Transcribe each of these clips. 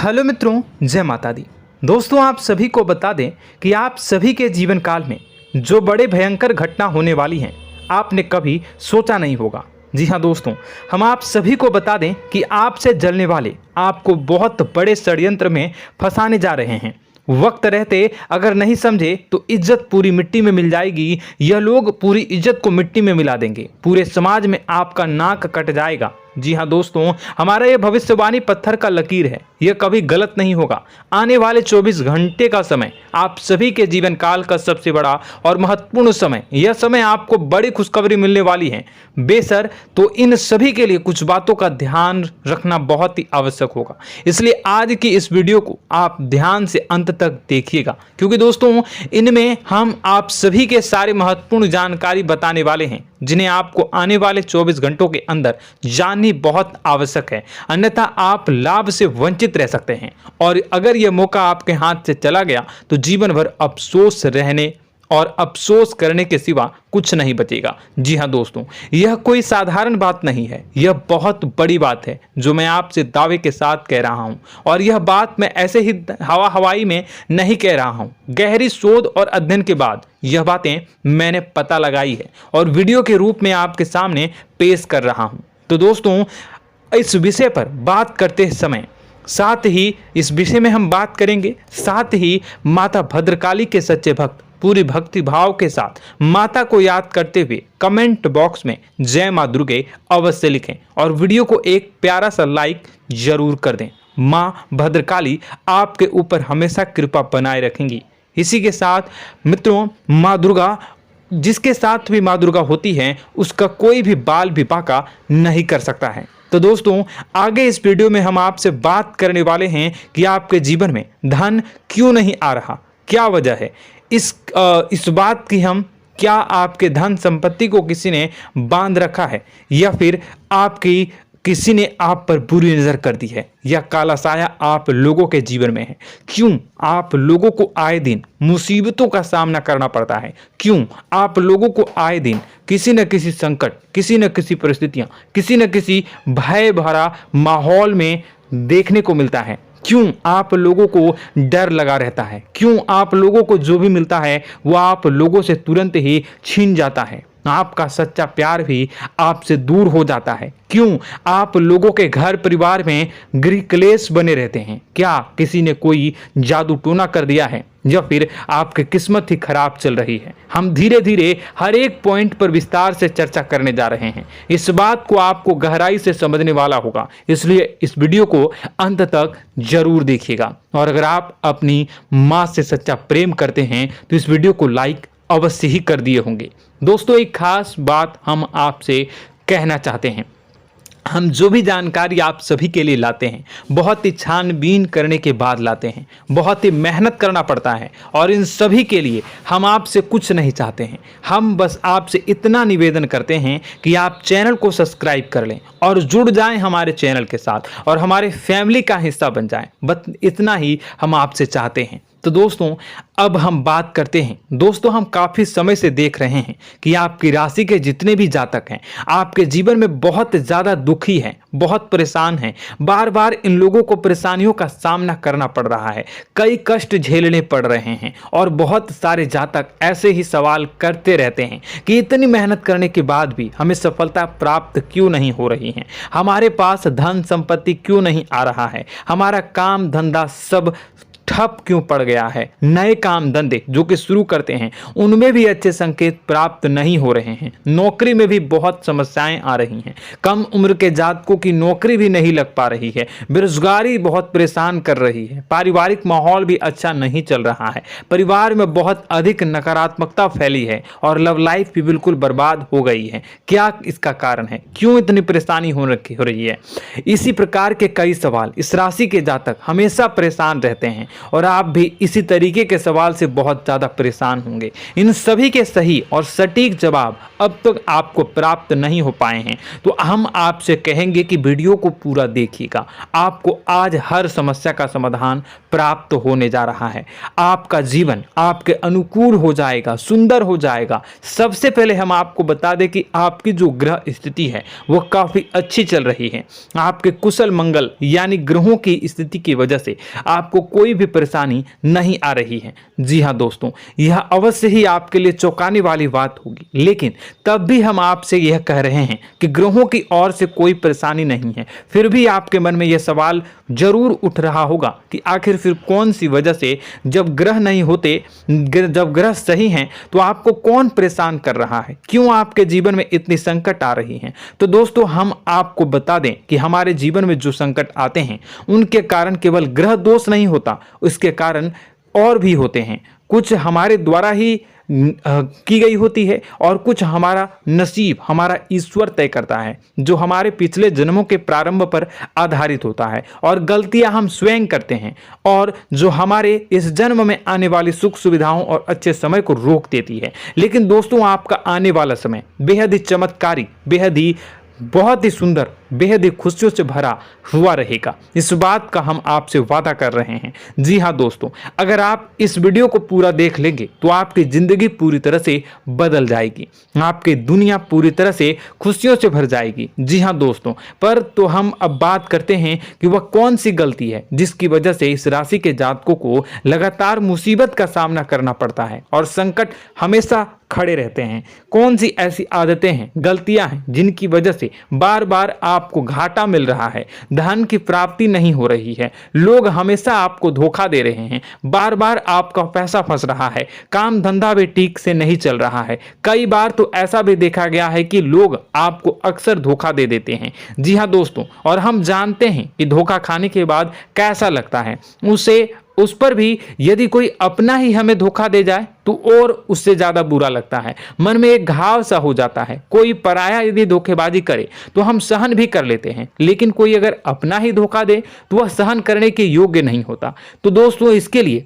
Hello मित्रों, जय माता दी। दोस्तों, आप सभी को बता दें कि आप सभी के जीवन काल में जो बड़े भयंकर घटना होने वाली हैं, आपने कभी सोचा नहीं होगा। जी हाँ दोस्तों, हम आप सभी को बता दें कि आपसे जलने वाले आपको बहुत बड़े षड्यंत्र में फंसाने जा रहे हैं। वक्त रहते अगर नहीं समझे तो इज्जत पूरी मिट्टी में मिल जाएगी। यह लोग पूरी इज्जत को मिट्टी में मिला देंगे। पूरे समाज में आपका नाक कट जाएगा। जी हाँ दोस्तों, हमारा यह भविष्यवाणी पत्थर का लकीर है, यह कभी गलत नहीं होगा। आने वाले 24 घंटे का समय आप सभी के जीवन काल का सबसे बड़ा और महत्वपूर्ण समय। यह समय आपको बड़ी खुशखबरी मिलने वाली है बेसर, तो इन सभी के लिए कुछ बातों का ध्यान रखना बहुत ही आवश्यक होगा। इसलिए आज की इस वीडियो को आप ध्यान से अंत तक देखिएगा, क्योंकि दोस्तों इनमें हम आप सभी के सारे महत्वपूर्ण जानकारी बताने वाले हैं, जिन्हें आपको आने वाले 24 घंटों के अंदर जाननी बहुत आवश्यक है। अन्यथा आप लाभ से वंचित रह सकते हैं, और अगर यह मौका आपके हाथ से चला गया तो जीवन भर अफसोस रहने और अफसोस करने के सिवा कुछ नहीं बचेगा। जी हाँ दोस्तों, यह कोई साधारण बात नहीं है, यह बहुत बड़ी बात है जो मैं आपसे दावे के साथ कह रहा हूं। और यह बात मैं ऐसे ही हवाई में नहीं कह रहा हूं। गहरी शोध और अध्ययन के बाद यह बातें मैंने पता लगाई है और वीडियो के रूप में आपके सामने पेश कर रहा हूं। तो दोस्तों, इस विषय पर बात करते समय साथ ही इस विषय में हम बात करेंगे, साथ ही माता भद्रकाली के सच्चे भक्त पूरी भक्ति भाव के साथ माता को याद करते हुए कमेंट बॉक्स में जय मां दुर्गे अवश्य लिखें और वीडियो को एक प्यारा सा लाइक जरूर कर दें। मां भद्रकाली आपके ऊपर हमेशा कृपा बनाए रखेंगी। इसी के साथ मित्रों, मां दुर्गा, जिसके साथ भी मां दुर्गा होती है, उसका कोई भी बाल भी बांका नहीं कर सकता है। तो दोस्तों, आगे इस वीडियो में हम आपसे बात करने वाले हैं कि आपके जीवन में धन क्यों नहीं आ रहा, क्या वजह है इस बात की। हम क्या आपके धन संपत्ति को किसी ने बांध रखा है, या फिर आपकी किसी ने आप पर बुरी नजर कर दी है, या काला साया आप लोगों के जीवन में है। क्यों आप लोगों को आए दिन मुसीबतों का सामना करना पड़ता है, क्यों आप लोगों को आए दिन किसी न किसी संकट, किसी न किसी परिस्थितियां, किसी न किसी भय भरा माहौल में देखने को मिलता है, क्यों आप लोगों को डर लगा रहता है, क्यों आप लोगों को जो भी मिलता है वो आप लोगों से तुरंत ही छीन जाता है, आपका सच्चा प्यार भी आपसे दूर हो जाता है, क्यों आप लोगों के घर परिवार में गृह क्लेश बने रहते हैं। क्या किसी ने कोई जादू टोना कर दिया है, या फिर आपकी किस्मत ही खराब चल रही है। हम धीरे धीरे हर एक पॉइंट पर विस्तार से चर्चा करने जा रहे हैं। इस बात को आपको गहराई से समझने वाला होगा, इसलिए इस वीडियो को अंत तक जरूर देखिएगा। और अगर आप अपनी माँ से सच्चा प्रेम करते हैं तो इस वीडियो को लाइक अवश्य ही कर दिए होंगे। दोस्तों, एक खास बात हम आपसे कहना चाहते हैं। हम जो भी जानकारी आप सभी के लिए लाते हैं, बहुत ही छानबीन करने के बाद लाते हैं, बहुत ही मेहनत करना पड़ता है, और इन सभी के लिए हम आपसे कुछ नहीं चाहते हैं। हम बस आपसे इतना निवेदन करते हैं कि आप चैनल को सब्सक्राइब कर लें और जुड़ जाएं हमारे चैनल के साथ और हमारे फैमिली का हिस्सा बन जाएं। बस इतना ही हम आपसे चाहते हैं। तो दोस्तों, अब हम बात करते हैं। दोस्तों, हम काफ़ी समय से देख रहे हैं कि आपकी राशि के जितने भी जातक हैं, आपके जीवन में बहुत ज़्यादा दुखी हैं, बहुत परेशान हैं। बार बार इन लोगों को परेशानियों का सामना करना पड़ रहा है, कई कष्ट झेलने पड़ रहे हैं, और बहुत सारे जातक ऐसे ही सवाल करते रहते हैं कि इतनी मेहनत करने के बाद भी हमें सफलता प्राप्त क्यों नहीं हो रही है, हमारे पास धन संपत्ति क्यों नहीं आ रहा है, हमारा काम धंधा सब ठप क्यों पड़ गया है, नए काम धंधे जो कि शुरू करते हैं उनमें भी अच्छे संकेत प्राप्त नहीं हो रहे हैं, नौकरी में भी बहुत समस्याएं आ रही हैं, कम उम्र के जातकों की नौकरी भी नहीं लग पा रही है, बेरोजगारी बहुत परेशान कर रही है, पारिवारिक माहौल भी अच्छा नहीं चल रहा है, परिवार में बहुत अधिक नकारात्मकता फैली है, और लव लाइफ भी बिल्कुल बर्बाद हो गई है। क्या इसका कारण है, क्यों इतनी परेशानी हो रही है? इसी प्रकार के कई सवाल इस राशि के जातक हमेशा परेशान रहते हैं, और आप भी इसी तरीके के सवाल से बहुत ज़्यादा परेशान होंगे। इन सभी के सही और सटीक जवाब अब तक आपको प्राप्त नहीं हो पाए हैं, तो हम आपसे कहेंगे कि वीडियो को पूरा देखिएगा। आपको आज हर समस्या का समाधान प्राप्त होने जा रहा है। आपका जीवन आपके अनुकूल हो जाएगा, सुंदर हो जाएगा। सबसे पहले हम आपको बता दें कि आपकी जो ग्रह स्थिति है वो काफ़ी अच्छी चल रही है। आपके कुशल मंगल यानी ग्रहों की स्थिति की वजह से आपको कोई भी परेशानी नहीं आ रही है। जी हाँ दोस्तों, यह अवश्य ही आपके लिए चौंकाने वाली बात होगी, लेकिन तब भी हम आपसे यह कह रहे हैं कि ग्रहों की ओर से कोई परेशानी नहीं है। फिर भी आपके मन में यह सवाल जरूर उठ रहा होगा कि आखिर फिर कौन सी वजह से, जब ग्रह नहीं होते, जब ग्रह सही हैं, तो आपको कौन परेशान कर रहा है, क्यों आपके जीवन में इतनी संकट आ रही हैं। तो दोस्तों, हम आपको बता दें कि हमारे जीवन में जो संकट आते हैं उनके कारण केवल ग्रह दोष नहीं होता, उसके कारण और भी होते हैं। कुछ हमारे द्वारा ही की गई होती है और कुछ हमारा नसीब, हमारा ईश्वर तय करता है, जो हमारे पिछले जन्मों के प्रारंभ पर आधारित होता है, और गलतियां हम स्वयं करते हैं, और जो हमारे इस जन्म में आने वाली सुख सुविधाओं और अच्छे समय को रोक देती है। लेकिन दोस्तों, आपका आने वाला समय बेहद ही चमत्कारी, बेहद ही बहुत ही सुंदर, बेहद ही खुशियों से भरा हुआ रहेगा। इस बात का हम आपसे वादा कर रहे हैं। जी हाँ दोस्तों, अगर आप इस वीडियो को पूरा देख लेंगे तो आपकी ज़िंदगी पूरी तरह से बदल जाएगी, आपकी दुनिया पूरी तरह से खुशियों से भर जाएगी। जी हाँ दोस्तों, पर तो हम अब बात करते हैं कि वह कौन सी गलती है जिसकी वजह से इस राशि के जातकों को लगातार मुसीबत का सामना करना पड़ता है और संकट हमेशा खड़े रहते हैं। कौन सी ऐसी आदतें हैं, गलतियां हैं जिनकी वजह से बार बार आपको घाटा मिल रहा है, धन की प्राप्ति नहीं हो रही है, लोग हमेशा आपको धोखा दे रहे हैं, बार बार आपका पैसा फंस रहा है, काम धंधा भी ठीक से नहीं चल रहा है। कई बार तो ऐसा भी देखा गया है कि लोग आपको अक्सर धोखा दे देते हैं। जी हाँ दोस्तों, और हम जानते हैं कि धोखा खाने के बाद कैसा लगता है। उस पर भी यदि कोई अपना ही हमें धोखा दे जाए तो और उससे ज़्यादा बुरा लगता है, मन में एक घाव सा हो जाता है। कोई पराया यदि धोखेबाजी करे तो हम सहन भी कर लेते हैं, लेकिन कोई अगर अपना ही धोखा दे तो वह सहन करने के योग्य नहीं होता। तो दोस्तों, इसके लिए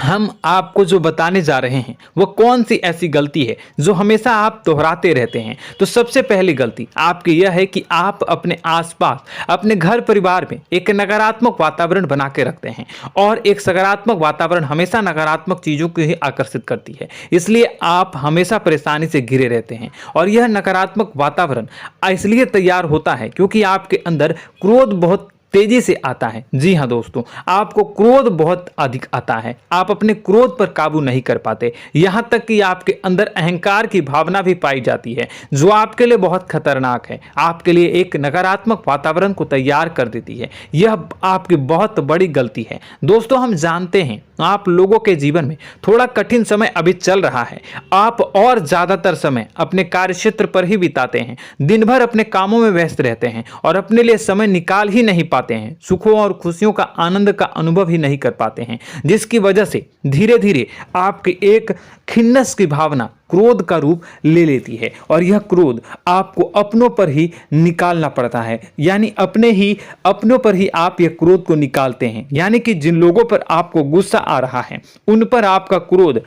हम आपको जो बताने जा रहे हैं वो कौन सी ऐसी गलती है जो हमेशा आप दोहराते रहते हैं। तो सबसे पहली गलती आपकी यह है कि आप अपने आसपास, अपने घर परिवार में एक नकारात्मक वातावरण बना के रखते हैं, और एक सकारात्मक वातावरण हमेशा नकारात्मक चीज़ों को ही आकर्षित करती है। इसलिए आप हमेशा परेशानी से घिरे रहते हैं, और यह नकारात्मक वातावरण इसलिए तैयार होता है क्योंकि आपके अंदर क्रोध बहुत तेजी से आता है। जी हाँ दोस्तों, आपको क्रोध बहुत अधिक आता है, आप अपने क्रोध पर काबू नहीं कर पाते, यहाँ तक कि आपके अंदर अहंकार की भावना भी पाई जाती है, जो आपके लिए बहुत खतरनाक है, आपके लिए एक नकारात्मक वातावरण को तैयार कर देती है। यह आपकी बहुत बड़ी गलती है। दोस्तों, हम जानते हैं आप लोगों के जीवन में थोड़ा कठिन समय अभी चल रहा है। आप और ज़्यादातर समय अपने कार्यक्षेत्र पर ही बिताते हैं, दिन भर अपने कामों में व्यस्त रहते हैं और अपने लिए समय निकाल ही नहीं पाते हैं, सुखों और खुशियों का आनंद का अनुभव ही नहीं कर पाते हैं, जिसकी वजह से धीरे धीरे आपकी एक खिन्नस की भावना क्रोध का रूप ले लेती है, और यह क्रोध आपको अपनों पर ही निकालना पड़ता है। यानी अपनों पर ही आप यह क्रोध को निकालते हैं। यानी कि जिन लोगों पर आपको गुस्सा आ रहा है उन पर आपका क्रोध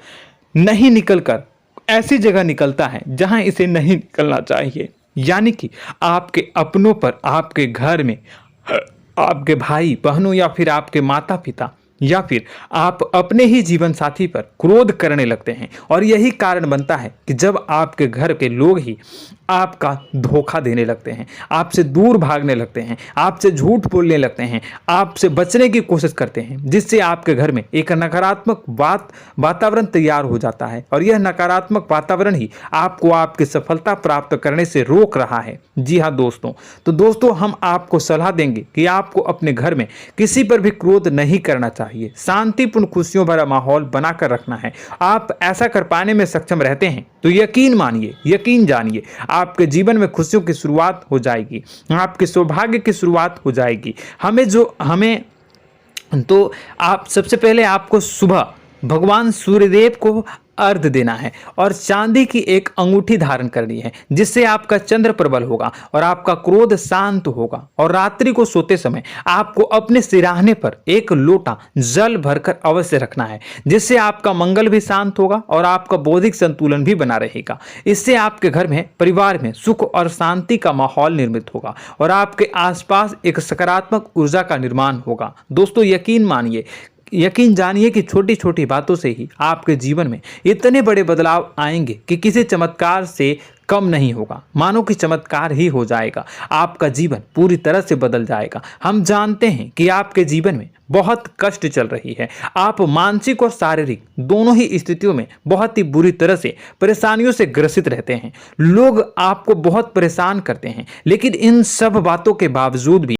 नहीं निकलकर ऐसी जगह निकलता है जहां इसे नहीं निकलना चाहिए। यानी कि आपके अपनों पर, आपके घर में आपके भाई बहनों या फिर आपके माता पिता या फिर आप अपने ही जीवन साथी पर क्रोध करने लगते हैं, और यही कारण बनता है कि जब आपके घर के लोग ही आपका धोखा देने लगते हैं, आपसे दूर भागने लगते हैं, आपसे झूठ बोलने लगते हैं, आपसे बचने की कोशिश करते हैं, जिससे आपके घर में एक नकारात्मक वातावरण तैयार हो जाता है, और यह नकारात्मक वातावरण ही आपको आपकी सफलता प्राप्त करने से रोक रहा है। जी हाँ दोस्तों, तो दोस्तों, हम आपको सलाह देंगे कि आपको अपने घर में किसी पर भी क्रोध नहीं करना चाहिए, शांतिपूर्ण खुशियों भरा माहौल बनाकर रखना है। आप ऐसा कर पाने में सक्षम रहते हैं तो यकीन मानिए, यकीन जानिए, आपके जीवन में खुशियों की शुरुआत हो जाएगी, आपके सौभाग्य की शुरुआत हो जाएगी। आप सबसे पहले आपको सुबह भगवान सूर्यदेव को अर्घ देना है और चांदी की एक अंगूठी धारण करनी है, जिससे आपका चंद्र प्रबल होगा और आपका क्रोध शांत होगा। और रात्रि को सोते समय आपको अपने सिरहाने पर एक लोटा जल भरकर अवश्य रखना है, जिससे आपका मंगल भी शांत होगा और आपका बौद्धिक संतुलन भी बना रहेगा। इससे आपके घर में, परिवार में सुख और शांति का माहौल निर्मित होगा और आपके आसपास एक सकारात्मक ऊर्जा का निर्माण होगा। दोस्तों यकीन जानिए कि छोटी छोटी बातों से ही आपके जीवन में इतने बड़े बदलाव आएंगे कि किसी चमत्कार से कम नहीं होगा। मानो कि चमत्कार ही हो जाएगा, आपका जीवन पूरी तरह से बदल जाएगा। हम जानते हैं कि आपके जीवन में बहुत कष्ट चल रही है, आप मानसिक और शारीरिक दोनों ही स्थितियों में बहुत ही बुरी तरह से परेशानियों से ग्रसित रहते हैं। लोग आपको बहुत परेशान करते हैं, लेकिन इन सब बातों के बावजूद भी